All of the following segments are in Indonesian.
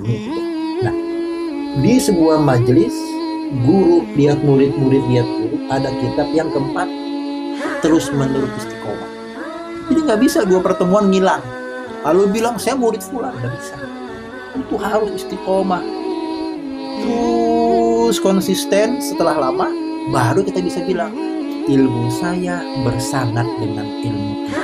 Gitu. Nah, di sebuah majelis guru lihat murid, murid lihat guru, ada kitab yang keempat, terus menerus istiqomah. Jadi nggak bisa dua pertemuan ngilang. Lalu bilang saya murid fulan, nggak bisa. Itu harus istiqomah, terus konsisten. Setelah lama, baru kita bisa bilang ilmu saya bersanad dengan ilmu dia.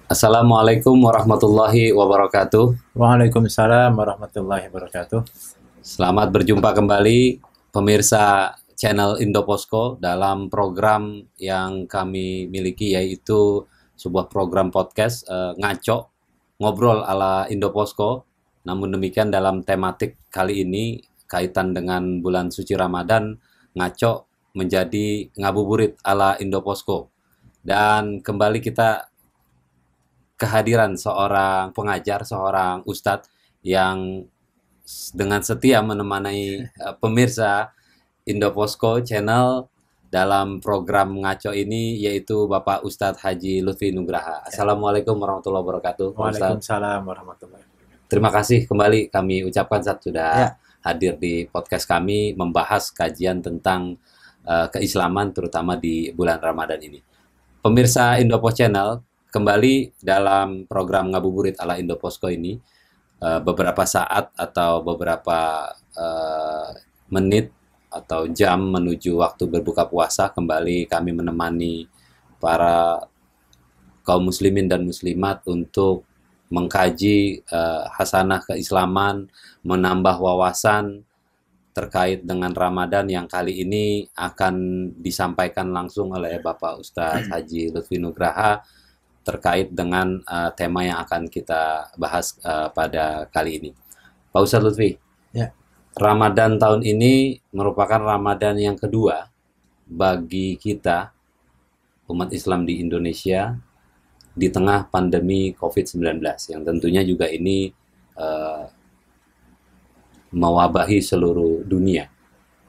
Assalamualaikum warahmatullahi wabarakatuh. Waalaikumsalam warahmatullahi wabarakatuh. Selamat berjumpa kembali pemirsa channel Indoposko dalam program yang kami miliki, yaitu sebuah program podcast ngaco, ngobrol ala Indoposko. Namun demikian dalam tematik kali ini kaitan dengan bulan suci Ramadan, ngaco menjadi ngabuburit ala Indoposko. Dan kembali kita kehadiran seorang pengajar, seorang ustadz yang dengan setia menemani pemirsa Indoposko channel dalam program ngaco ini, yaitu Bapak Ustadz Haji Lutfi Nugraha. Assalamualaikum warahmatullahi wabarakatuh. Waalaikumsalam warahmatullahi wabarakatuh. Terima kasih kembali kami ucapkan saat sudah hadir di podcast kami membahas kajian tentang keislaman terutama di bulan Ramadan ini. Pemirsa Indoposko channel, kembali dalam program ngabuburit ala Indoposko ini, beberapa saat atau beberapa menit atau jam menuju waktu berbuka puasa, kembali kami menemani para kaum muslimin dan muslimat untuk mengkaji hasanah keislaman, menambah wawasan terkait dengan Ramadan yang kali ini akan disampaikan langsung oleh Bapak Ustadz Haji Lutfi Nugraha terkait dengan tema yang akan kita bahas pada kali ini. Pak Ustadz Lutfi, Ramadan tahun ini merupakan Ramadan yang kedua bagi kita, umat Islam di Indonesia, di tengah pandemi COVID-19, yang tentunya juga ini mewabahi seluruh dunia.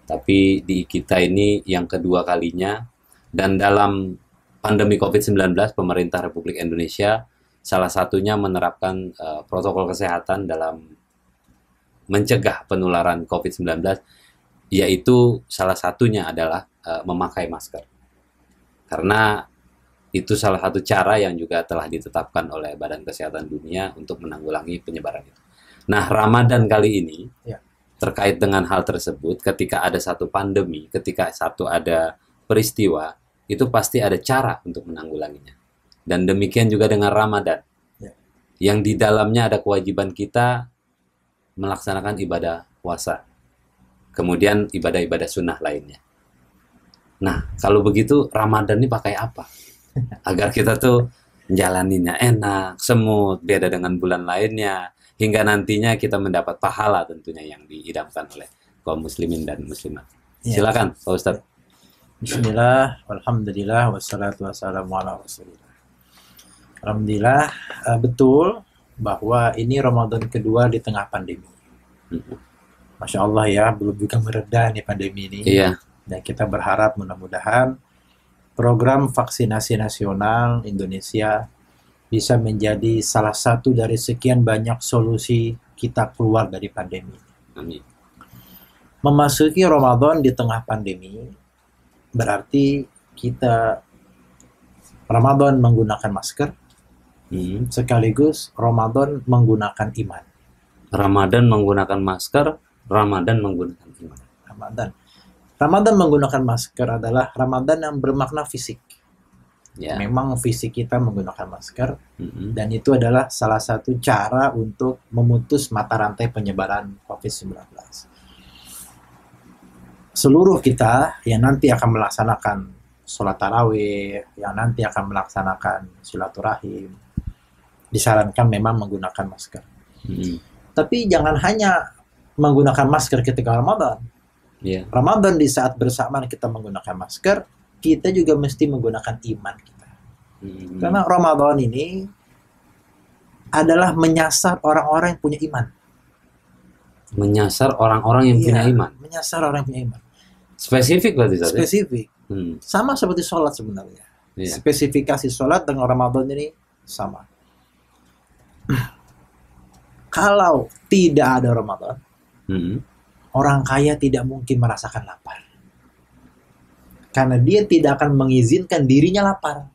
Tapi di kita ini yang kedua kalinya, dan dalam pandemi COVID-19, pemerintah Republik Indonesia salah satunya menerapkan protokol kesehatan dalam mencegah penularan COVID-19, yaitu salah satunya adalah memakai masker. Karena itu salah satu cara yang juga telah ditetapkan oleh Badan Kesehatan Dunia untuk menanggulangi penyebaran itu. Nah, Ramadan kali ini terkait dengan hal tersebut, ketika ada satu pandemi, ketika ada peristiwa, itu pasti ada cara untuk menanggulanginya. Dan demikian juga dengan Ramadan, yang di dalamnya ada kewajiban kita melaksanakan ibadah puasa, kemudian ibadah-ibadah sunnah lainnya. Nah, kalau begitu Ramadan ini pakai apa? Agar kita tuh menjalaninya enak, semut, beda dengan bulan lainnya, hingga nantinya kita mendapat pahala tentunya yang diidamkan oleh kaum muslimin dan muslimat. Silakan, Pak Ustadz. Bismillah, alhamdulillah, wassalatu wassalamu ala rasulillah. Alhamdulillah, betul bahwa ini Ramadan kedua di tengah pandemi. Masya Allah ya, belum juga mereda nih pandemi ini. Iya. Dan kita berharap mudah-mudahan program vaksinasi nasional Indonesia bisa menjadi salah satu dari sekian banyak solusi kita keluar dari pandemi. Amin. Memasuki Ramadan di tengah pandemi berarti kita Ramadan menggunakan masker, sekaligus Ramadan menggunakan iman. Ramadan menggunakan masker, Ramadan menggunakan iman. Ramadan menggunakan masker adalah Ramadan yang bermakna fisik. Memang fisik kita menggunakan masker, dan itu adalah salah satu cara untuk memutus mata rantai penyebaran COVID-19. Seluruh kita yang nanti akan melaksanakan sholat tarawih, yang nanti akan melaksanakan silaturahim, disarankan memang menggunakan masker. Tapi jangan hanya menggunakan masker ketika Ramadan. Ramadan di saat bersamaan kita menggunakan masker, kita juga mesti menggunakan iman kita. Karena Ramadan ini adalah menyasar orang-orang yang punya iman. Menyasar orang-orang yang punya iman. Menyasar orang yang punya iman. Spesifik berarti Ustaz? Spesifik. Sama seperti sholat sebenarnya. Spesifikasi sholat dengan Ramadan ini sama. Kalau tidak ada Ramadan, orang kaya tidak mungkin merasakan lapar. Karena dia tidak akan mengizinkan dirinya lapar.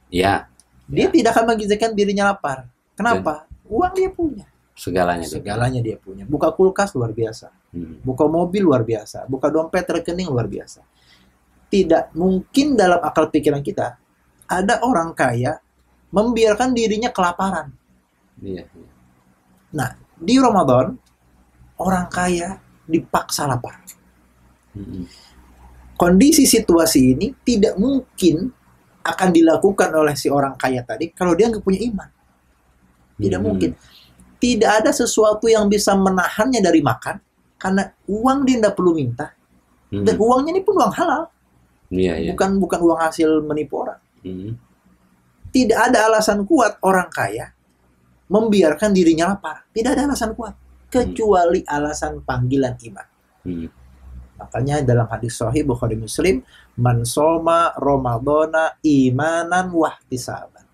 Ya. Dia tidak akan mengizinkan dirinya lapar. Kenapa? Uang dia punya. Segalanya dia punya. Buka kulkas luar biasa. Buka mobil luar biasa. Buka dompet rekening luar biasa. Tidak mungkin dalam akal pikiran kita ada orang kaya membiarkan dirinya kelaparan. Iya. Nah, di Ramadan orang kaya dipaksa lapar. Kondisi situasi ini tidak mungkin akan dilakukan oleh si orang kaya tadi kalau dia nggak punya iman. Tidak mungkin. Tidak ada sesuatu yang bisa menahannya dari makan karena uang dia tidak perlu minta. Dan uangnya ini pun uang halal. Bukan uang hasil menipu orang. Tidak ada alasan kuat orang kaya membiarkan dirinya lapar. Tidak ada alasan kuat kecuali alasan panggilan iman. Makanya dalam hadis sahih Bukhari Muslim, man soma Ramadana imanan wahtisaban.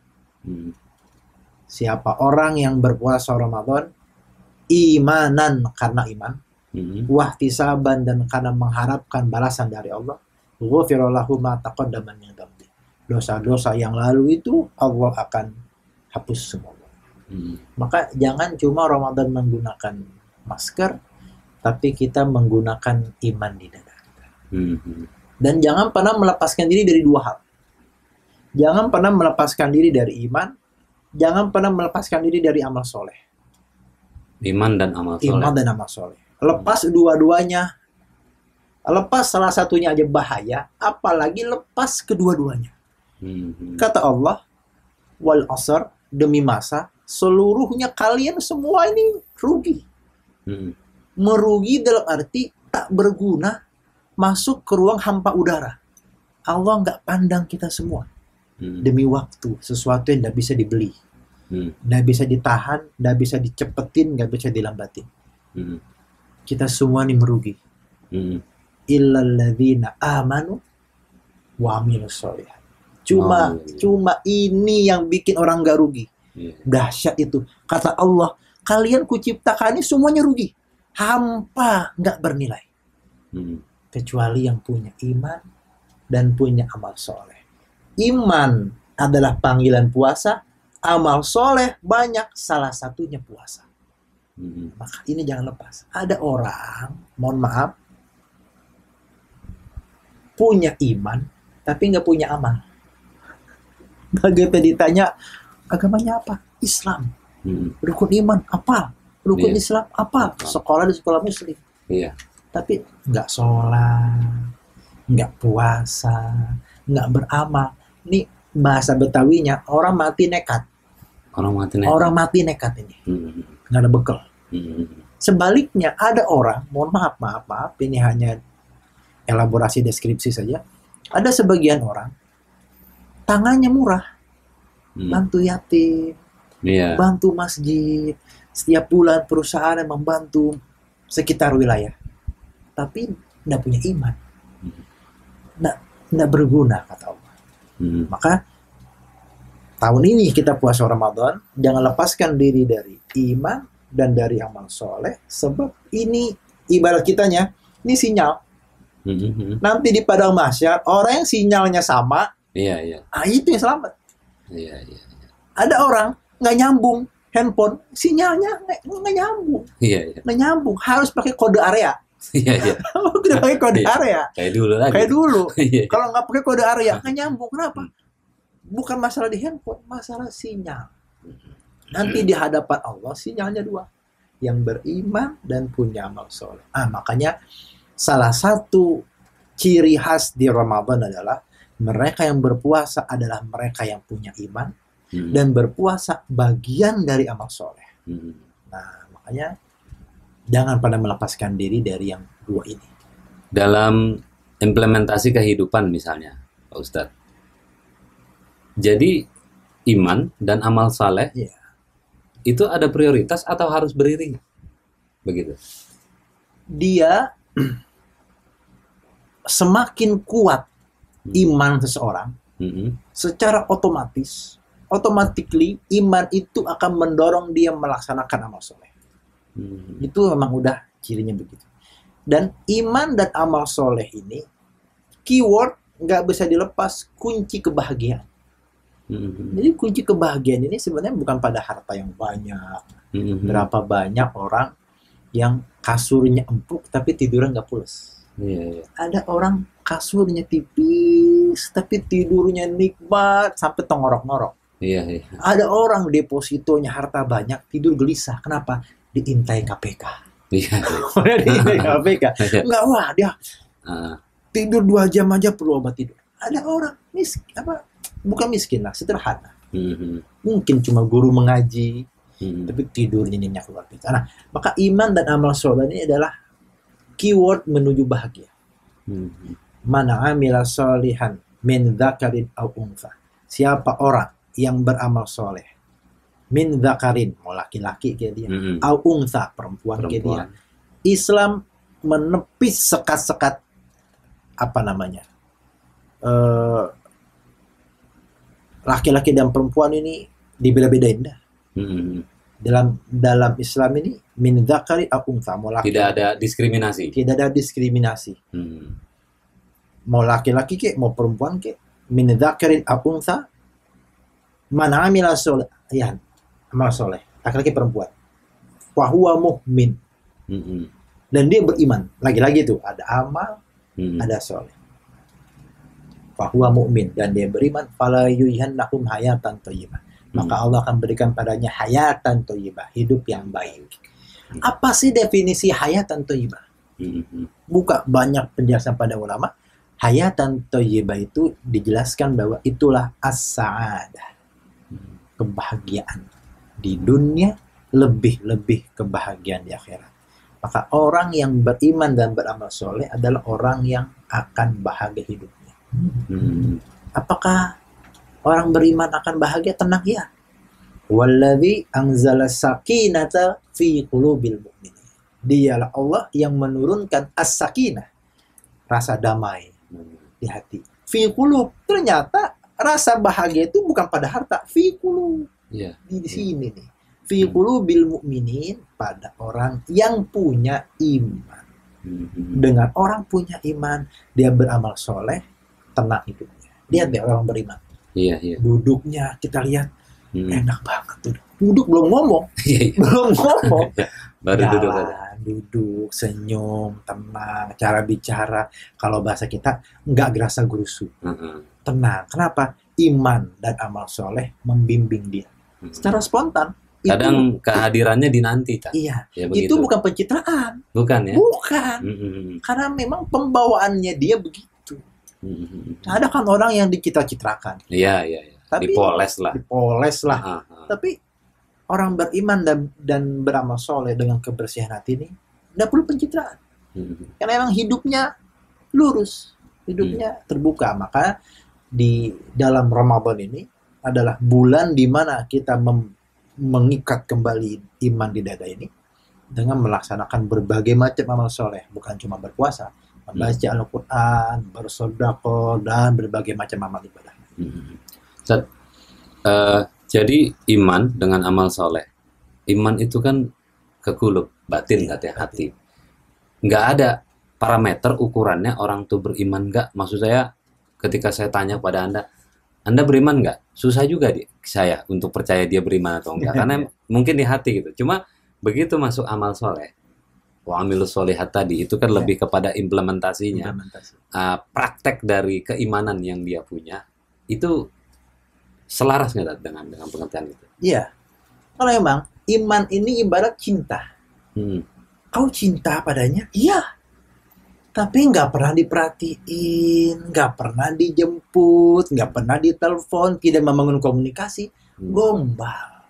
Siapa orang yang berpuasa Ramadan imanan karena iman, wahtisaban dan karena mengharapkan balasan dari Allah, ghufira lahu ma taqaddama min dhanbi. Dosa-dosa yang lalu itu Allah akan hapus semua. Maka jangan cuma Ramadan menggunakan masker, tapi kita menggunakan iman di dada kita. Dan jangan pernah melepaskan diri dari dua hal. Jangan pernah melepaskan diri dari iman, jangan pernah melepaskan diri dari amal soleh. Iman dan amal soleh. Iman dan amal soleh. Lepas dua-duanya, lepas salah satunya aja bahaya, apalagi lepas kedua-duanya. Kata Allah, wal asr, demi masa, seluruhnya kalian semua ini rugi. Merugi dalam arti tak berguna, masuk ke ruang hampa udara. Allah nggak pandang kita semua. Demi waktu, sesuatu yang nggak bisa dibeli, nggak bisa ditahan, nggak bisa dicepetin, nggak bisa dilambatin. Kita semua ini merugi. Illalladzina amanu wa amilus sholihat. Cuma ini yang bikin orang nggak rugi. Dahsyat itu. Kata Allah, kalian kuciptakan ini semuanya rugi. Hampa, nggak bernilai. Kecuali yang punya iman dan punya amal soleh. Iman adalah panggilan puasa, amal soleh banyak, salah satunya puasa. Maka ini jangan lepas. Ada orang, mohon maaf, punya iman tapi nggak punya amal. Begitu ditanya agamanya apa? Islam. Rukun iman apa? Rukun Islam apa? Sekolah di sekolah muslim. Tapi nggak sholat, nggak puasa, nggak beramal. Ini bahasa Betawinya, orang mati nekat. Orang mati nekat ini. Nggak ada bekal. Sebaliknya ada orang, mohon maaf, ini hanya elaborasi deskripsi saja. Ada sebagian orang, tangannya murah, bantu yatim, bantu masjid, setiap bulan perusahaan yang membantu sekitar wilayah, tapi tidak punya iman, tidak berguna kata Allah. Maka tahun ini kita puasa Ramadan, jangan lepaskan diri dari iman dan dari amal soleh, sebab ini ibarat kitanya, ini sinyal. Nanti di padang mahsyar orang yang sinyalnya sama, itu yang selamat. Ada orang nggak nyambung handphone, sinyalnya nggak nyambung, nggak nyambung, harus pakai kode area. Udah pakai kode area. Kayak dulu. Kalau nggak pakai kode area nggak nyambung. Kenapa? Bukan masalah di handphone, masalah sinyal. Nanti di hadapan Allah sinyalnya dua, yang beriman dan punya amal soleh. Makanya salah satu ciri khas di Ramadan adalah mereka yang berpuasa adalah mereka yang punya iman dan berpuasa bagian dari amal soleh. Nah, makanya jangan pernah melepaskan diri dari yang dua ini. Dalam implementasi kehidupan misalnya, Pak Ustadz. Jadi iman dan amal saleh Iya. itu ada prioritas atau harus beriring? Begitu. Dia semakin kuat iman seseorang, secara automatically iman itu akan mendorong dia melaksanakan amal soleh. Itu memang udah cirinya begitu. Dan iman dan amal soleh ini keyword nggak bisa dilepas, kunci kebahagiaan. Jadi kunci kebahagiaan ini sebenarnya bukan pada harta yang banyak. Berapa banyak orang yang kasurnya empuk tapi tidurnya nggak pules. Ada orang kasurnya tipis tapi tidurnya nikmat sampai tengorok-ngorok. Ada orang depositonya harta banyak tidur gelisah. Kenapa? Diintai KPK. Diintai KPK. Enggak, wah dia tidur 2 jam aja perlu obat tidur. Ada orang bukan miskin lah, sederhana. Mungkin cuma guru mengaji, tapi tidurnya nyenyak luar biasa. Nah, maka iman dan amal soleh ini adalah keyword menuju bahagia. Mana amila solihan min dzakarin aw untha. Siapa orang yang beramal soleh min dzakarin, mau laki-laki kayak dia, aw untha, perempuan kayak dia. Islam menepis sekat-sekat laki-laki dan perempuan ini dibeda-bedain dah. Dalam Islam ini min dzakari aw untha, mau laki, tidak ada diskriminasi. Tidak ada diskriminasi. Mau laki-laki kek, mau perempuan kek, min dzakarin aw untha, man amila solihan, amal soleh, laki-laki perempuan, wa huwa mu'min. Dan dia beriman. Lagi-lagi itu ada amal, ada soleh. Wa huwa mu'min, dan dia beriman, fala yuhyinnahum hayatan thayyibah. Maka Allah akan berikan padanya hayatan thayyibah, hidup yang baik. Apa sih definisi hayatan thayyibah? Buka banyak penjelasan pada ulama. Hayatan thayyibah itu dijelaskan bahwa itulah as-sa'adah, kebahagiaan di dunia, lebih-lebih kebahagiaan di akhirat. Maka orang yang beriman dan beramal soleh adalah orang yang akan bahagia hidupnya. Apakah orang beriman akan bahagia? Tenang ya. Walladzi anzala sakinata fi qulubil mu'minin. Dialah Allah yang menurunkan as-sakinah, rasa damai di hati. Fi qulub, ternyata rasa bahagia itu bukan pada harta, fi qulub. Di sini nih. Fi qulubil mu'minin, pada orang yang punya iman. Dengan orang punya iman, dia beramal soleh, tenang hidupnya. Lihat deh orang beriman. Duduknya kita lihat enak banget tuh. Duduk belum ngomong. Belum ngomong. Baru duduk, senyum, tenang, cara bicara. Kalau bahasa kita nggak gerasa gerusu. Tenang. Kenapa? Iman dan amal soleh membimbing dia. Secara spontan. Kadang kehadirannya dinanti, tak? Iya. Itu bukan pencitraan. Bukan ya? Bukan. Karena memang pembawaannya dia begitu. Ada kan orang yang dicitra-citrakan. Iya. Tapi dipoles lah. Tapi orang beriman dan beramal soleh dengan kebersihan hati ini tidak perlu pencitraan. Karena memang hidupnya lurus, hidupnya terbuka. Maka di dalam Ramadan ini adalah bulan di mana kita mengikat kembali iman di dada ini dengan melaksanakan berbagai macam amal soleh, bukan cuma berpuasa, membaca Al-Quran, bersedekah, dan berbagai macam amal ibadah. Jadi iman dengan amal soleh, iman itu kan kekulub, batin, katanya hati. Nggak ada parameter ukurannya orang tuh beriman nggak. Maksud saya, ketika saya tanya pada Anda beriman nggak? Susah juga saya untuk percaya dia beriman atau enggak. Karena mungkin di hati gitu. Cuma begitu masuk amal soleh, wa amilus solihat tadi, itu kan lebih kepada implementasinya. Praktek dari keimanan yang dia punya, itu selaras nggak dengan pengertian itu? Iya. Kalau memang iman ini ibarat cinta. Kau cinta padanya? Iya. Tapi nggak pernah diperhatiin, nggak pernah dijemput, nggak pernah ditelepon, tidak membangun komunikasi, gombal.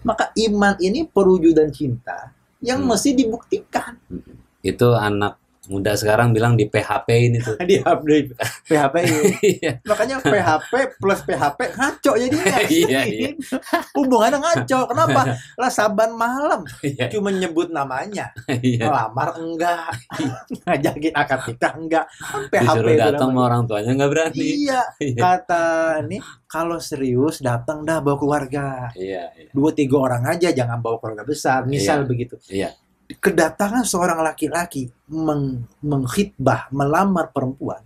Maka iman ini perwujudan cinta yang mesti dibuktikan. Itu anak Muda sekarang bilang di PHP ini tuh. Di update PHP. Iya, Makanya PHP plus PHP ngaco jadinya. iya, iya. Hubungannya ngaco. Kenapa? Lah saban malam Iya, cuma nyebut namanya. iya. Melamar enggak. Ngajakin akad nikah enggak. Kan PHP Disuruh itu datang sama namanya. orang tuanya nggak berani. Iya, Iya, kata nih kalau serius datang dah bawa keluarga. iya, iya. 2-3 orang aja, jangan bawa keluarga besar. Misal Iya. begitu. Iya. Kedatangan seorang laki-laki mengkhitbah, melamar perempuan,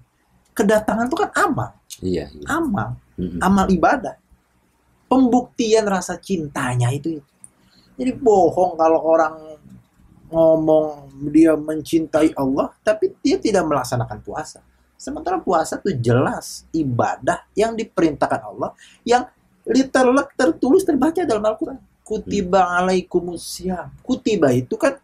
kedatangan itu kan amal, Iya, iya. amal, Mm-mm. amal ibadah, pembuktian rasa cintanya itu. Jadi bohong kalau orang ngomong dia mencintai Allah, tapi dia tidak melaksanakan puasa. Sementara puasa itu jelas ibadah yang diperintahkan Allah, yang literally tertulis terbaca dalam Al-Quran. Kutiba alaikumusiyam. Kutiba itu kan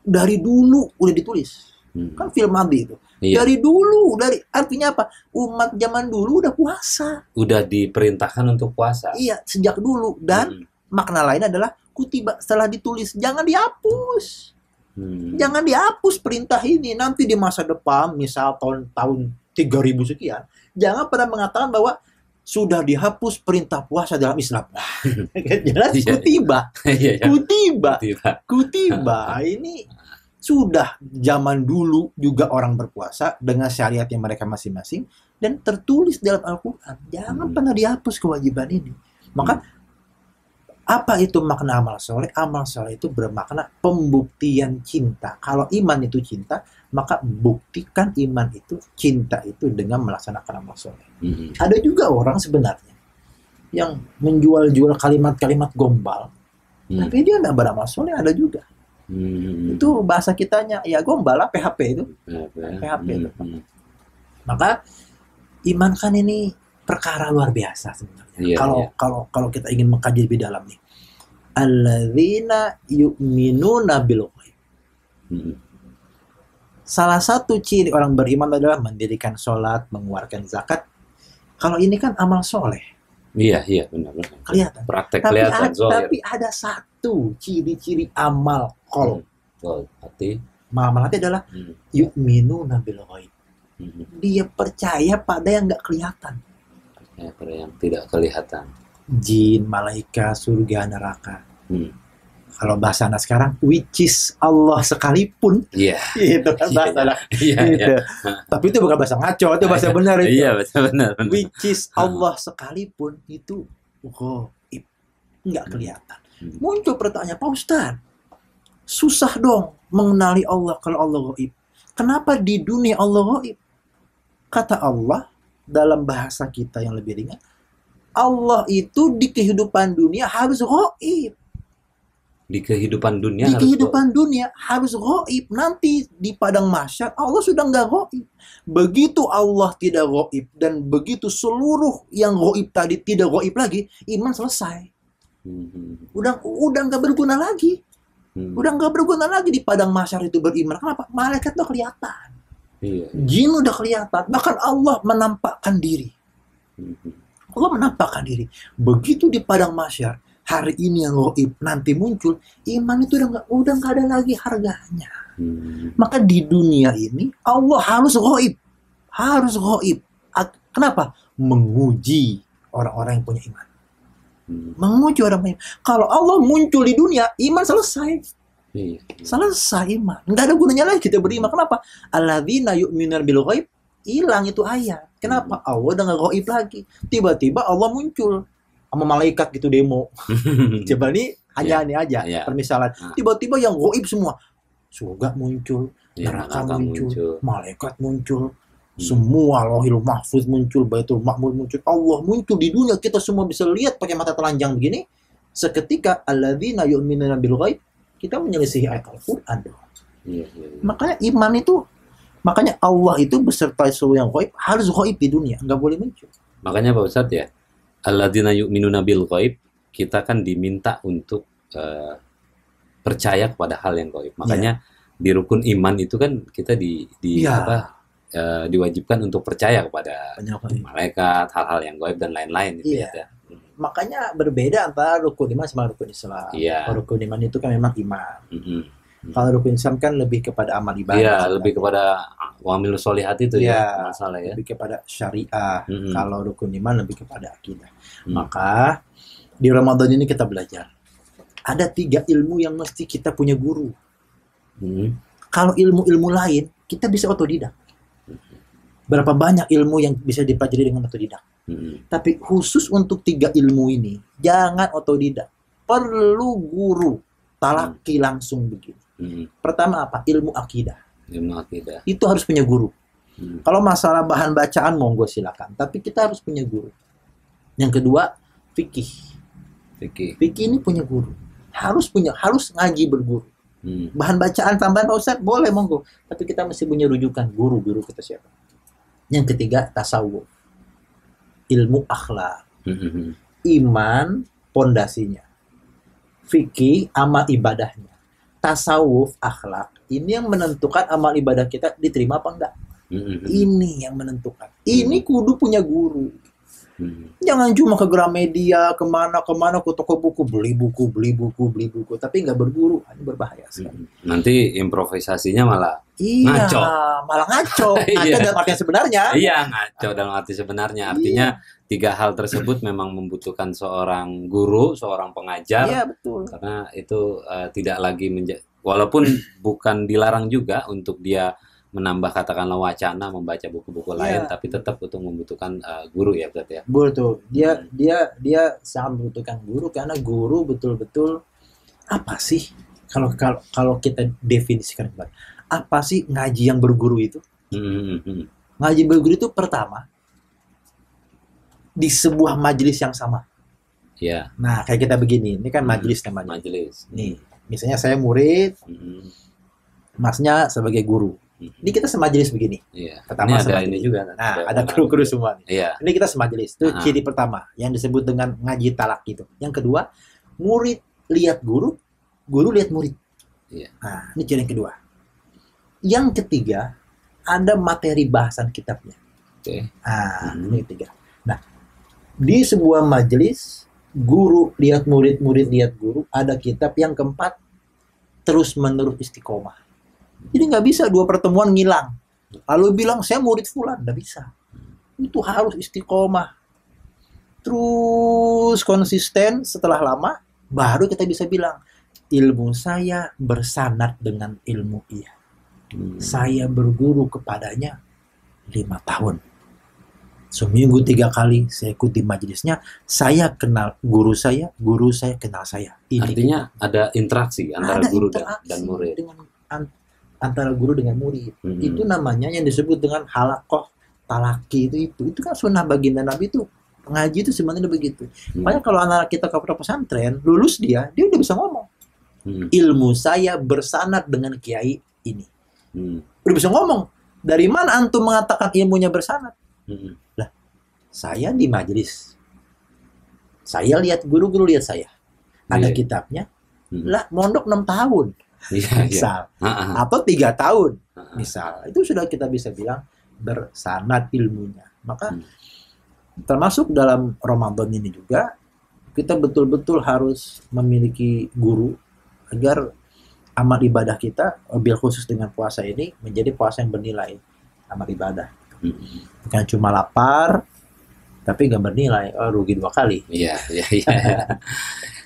dari dulu udah ditulis. Mm. Kan film Nabi itu. Iya. Dari dulu, artinya apa? Umat zaman dulu udah puasa. Udah diperintahkan untuk puasa. Iya, sejak dulu. Dan Mm. makna lain adalah kutiba setelah ditulis, jangan dihapus. Mm. Jangan dihapus perintah ini. Nanti di masa depan, misal tahun 3000 sekian, jangan pernah mengatakan bahwa sudah dihapus perintah puasa dalam Islam. Jelas Iya. kutiba. Iya, iya. Kutiba. Tiba. Kutiba ini sudah zaman dulu juga orang berpuasa dengan syariat yang mereka masing-masing dan tertulis dalam Al-Quran. Jangan pernah dihapus kewajiban ini. Maka apa itu makna amal soleh? Amal soleh itu bermakna pembuktian cinta. Kalau iman itu cinta, maka buktikan iman itu cinta itu dengan melaksanakan amal soleh. Mm. Ada juga orang sebenarnya yang menjual-jual kalimat-kalimat gombal, Mm. tapi dia nggak beramal soleh. Ada juga. Mm. Itu bahasa kitanya ya gombal lah, PHP itu. Apa ya? PHP itu. Mm. Maka iman kan ini perkara luar biasa sebenarnya. Iya, Kalau iya. kalau kita ingin mengkaji lebih dalam nih, alladzina yu'minuna bil ghaib. Mm. Salah satu ciri orang beriman adalah mendirikan sholat, mengeluarkan zakat. Kalau ini kan amal soleh, Iya, iya, benar-benar. kelihatan. Praktek Tapi kelihatan zohir. tapi ada satu ciri-ciri amal qalb. Oh, hati. Amal hati adalah Mm. yu'minuna bil ghaib. Mm. Dia percaya pada yang nggak kelihatan. Ya, pada yang tidak kelihatan. Jin, malaikat, surga, neraka. Mm. Kalau bahasa anak sekarang, which is Allah sekalipun. Iya, Itu kan bahasa anak. iya, Gitu. iya. Tapi itu bukan bahasa ngaco, itu bahasa benar itu. Iya, benar, benar. Which is Allah sekalipun itu ghaib. Nggak kelihatan. Hmm. Muncul pertanyaan, Pak Ustadz, susah dong mengenali Allah kalau Allah ghaib. Kenapa di dunia Allah ghaib? Kata Allah, dalam bahasa kita yang lebih ringan, Allah itu di kehidupan dunia harus ghaib. Di kehidupan dunia Di harus kehidupan dunia harus ghaib. Nanti di padang mahsyar Allah sudah nggak ghaib. Begitu Allah tidak ghaib dan begitu seluruh yang ghaib tadi tidak ghaib lagi, iman selesai. Mhm. Udah nggak berguna lagi. Hmm. Udah nggak berguna lagi di padang mahsyar itu beriman. Kenapa? Malaikat udah kelihatan. Iya. Jin udah kelihatan. Bahkan Allah menampakkan diri. Mhm. Allah menampakkan diri. Begitu di padang mahsyar, hari ini yang ghaib nanti muncul, iman itu udah nggak ada lagi harganya. Hmm. Maka di dunia ini Allah harus ghaib. Harus ghaib. Kenapa? Menguji orang-orang yang punya iman. Hmm. Menguji orang punya iman. Kalau Allah muncul di dunia, iman selesai. Iya. Selesai iman. Nggak ada gunanya lagi kita beriman. Kenapa? Alladzina yu'minuna bil ghaib. Hilang itu ayat. Kenapa? Allah udah nggak ghaib lagi. Tiba-tiba Allah muncul sama malaikat gitu demo. Coba nih hanya ini aja Iya. permisalan. Ah. Tiba-tiba yang ghaib semua. Surga muncul, Iya, neraka neraka muncul, muncul. malaikat muncul, semua Lauhul Mahfuz muncul, Baitul Ma'mur muncul, Allah muncul di dunia, kita semua bisa lihat pakai mata telanjang begini. Seketika alladzina yu'minuna bil ghaib, kita menyelisihi ayat Al-Qur'an dong. Iya, iya, iya. Makanya iman itu, makanya Allah itu beserta seluruh yang ghaib harus ghaib di dunia, nggak boleh muncul. Makanya Pak Ustadz ya, alladzina yu'minuna bil ghaib, kita kan diminta untuk percaya kepada hal yang gaib. Makanya di rukun iman itu kan kita Iya. diwajibkan untuk percaya kepada Banyak. malaikat, hal-hal yang gaib dan lain-lain gitu Iya. ya. Makanya berbeda antara rukun iman sama rukun Islam. Iya. Kalau rukun iman itu kan memang iman. Mhm. Kalau rukun Islam kan lebih kepada amal ibadah Iya, sebenarnya. lebih kepada wamilus solihat itu Iya, ya, masalah ya. lebih kepada syariah. Mm-mm. Kalau rukun iman lebih kepada akidah. Hmm. Maka di Ramadan ini kita belajar. Ada 3 ilmu yang mesti kita punya guru. Hmm. Kalau ilmu-ilmu lain, kita bisa otodidak. Berapa banyak ilmu yang bisa dipelajari dengan otodidak. Hmm. Tapi khusus untuk 3 ilmu ini, jangan otodidak. Perlu guru. Talaki langsung begini. Hmm. Pertama apa? Ilmu akidah. Ilmu akidah. Itu harus punya guru. Hmm. Kalau masalah bahan bacaan, monggo silakan. Tapi kita harus punya guru. Yang kedua, fikih. Fikih. Fikih ini punya guru. Harus ngaji berguru. Hmm. Bahan bacaan tambahan Pak Ustadz, boleh monggo. Tapi kita mesti punya rujukan guru kita siapa. Yang ketiga, tasawuf. Ilmu akhlak. Hmm. Iman, pondasinya. Fikih, amal ibadahnya. Tasawuf, akhlak. Ini yang menentukan amal ibadah kita diterima apa enggak. Hmm. Ini yang menentukan. Ini kudu punya guru. Hmm. Jangan cuma ke Gramedia, kemana, ke toko buku, beli buku. Tapi nggak berguru, ini berbahaya sekali. Nanti improvisasinya malah Iya, ngaco. malah ngaco. Ngaco Iya. dalam artian sebenarnya. Iya, ngaco dalam arti sebenarnya. Artinya 3 hal tersebut memang membutuhkan seorang guru, seorang pengajar. Iya, betul. Karena itu tidak lagi walaupun bukan dilarang juga untuk dia menambah katakanlah wacana membaca buku-buku lain, Iya. tapi tetap untuk membutuhkan guru ya berarti ya. Betul. Dia sangat membutuhkan guru karena guru betul-betul apa sih kalau kita definisikan kembali. Apa sih ngaji yang berguru itu? Ngaji berguru itu pertama di sebuah majelis yang sama. Ya, Nah, kayak kita begini, ini kan majelis namanya. majelis. Nih, misalnya saya murid, masnya sebagai guru. Ini kita semajelis begini. Iya. Pertama Ini ada semajelis. ini juga. Nah, ada kru-kru semua nih. Iya. Ini kita semajelis. Itu Ah. ciri pertama yang disebut dengan ngaji talak gitu. Yang kedua, murid lihat guru, guru lihat murid. Iya. Nah, ini ciri yang kedua. Yang ketiga, ada materi bahasan kitabnya. Oke. Nah, ini ketiga. Nah, di sebuah majelis, guru lihat murid, murid lihat guru, ada kitab. Yang keempat, terus menerus istiqomah. Jadi nggak bisa 2 pertemuan ngilang. Lalu bilang saya murid fulan, nggak bisa. Itu harus istiqomah. Terus konsisten setelah lama, baru kita bisa bilang ilmu saya bersanad dengan ilmu ia. Saya berguru kepadanya 5 tahun. Seminggu 3 kali saya ikuti majelisnya, saya kenal guru saya kenal saya. Ini Artinya ada interaksi antara ada guru interaksi dan murid. dengan antara guru dengan murid. Hmm. Itu namanya yang disebut dengan halakoh talaki itu kan sunnah baginda Nabi itu. Ngaji itu sebenarnya begitu. Makanya kalau anak kita ke pesantren, lulus dia udah bisa ngomong. Ilmu saya bersanad dengan kiai ini. Udah bisa ngomong. Dari mana antum mengatakan ilmunya bersanad? Lah, saya di majelis. Saya lihat guru lihat saya. Ada kitabnya. Lah, mondok 6 tahun. Misal. Atau 3 tahun. Misal. Itu sudah kita bisa bilang bersanad ilmunya. Maka termasuk dalam Ramadan ini juga kita betul-betul harus memiliki guru agar amal ibadah kita, bil khusus dengan puasa ini, menjadi puasa yang bernilai amal ibadah. Bukan cuma lapar, tapi nggak bernilai, rugi 2 kali. Iya.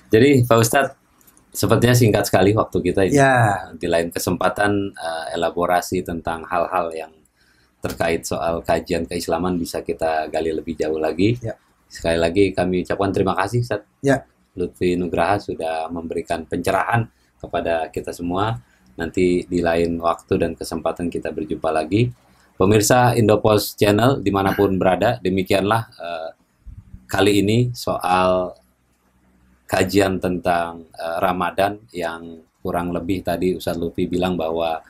Jadi Pak Ustadz, sepertinya singkat sekali waktu kita ini. Ya. Di lain kesempatan elaborasi tentang hal-hal yang terkait soal kajian keislaman bisa kita gali lebih jauh lagi. Ya. Sekali lagi kami ucapkan terima kasih Ustadz Ya. Lutfi Nugraha sudah memberikan pencerahan kepada kita semua. Nanti di lain waktu dan kesempatan kita berjumpa lagi. Pemirsa Indopos Channel dimanapun berada, demikianlah kali ini soal kajian tentang Ramadan yang kurang lebih tadi Ustadz Lutfi bilang bahwa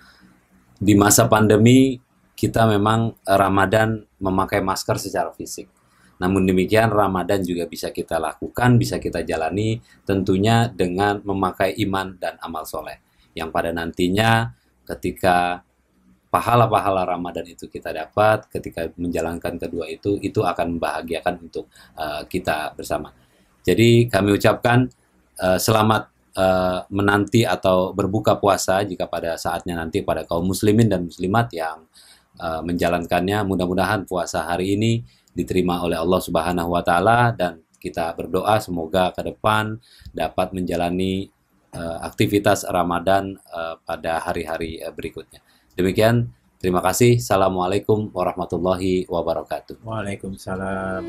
di masa pandemi kita memang Ramadan memakai masker secara fisik. Namun demikian Ramadan juga bisa kita lakukan, bisa kita jalani tentunya dengan memakai iman dan amal soleh. Yang pada nantinya ketika pahala-pahala Ramadan itu kita dapat, ketika menjalankan kedua itu akan membahagiakan untuk kita bersama. Jadi kami ucapkan selamat menanti atau berbuka puasa jika pada saatnya nanti pada kaum muslimin dan muslimat yang menjalankannya. Mudah-mudahan puasa hari ini diterima oleh Allah Subhanahu wa taala, dan kita berdoa semoga ke depan dapat menjalani aktivitas Ramadan pada hari-hari berikutnya. Demikian, terima kasih. Assalamualaikum warahmatullahi wabarakatuh. Waalaikumsalam.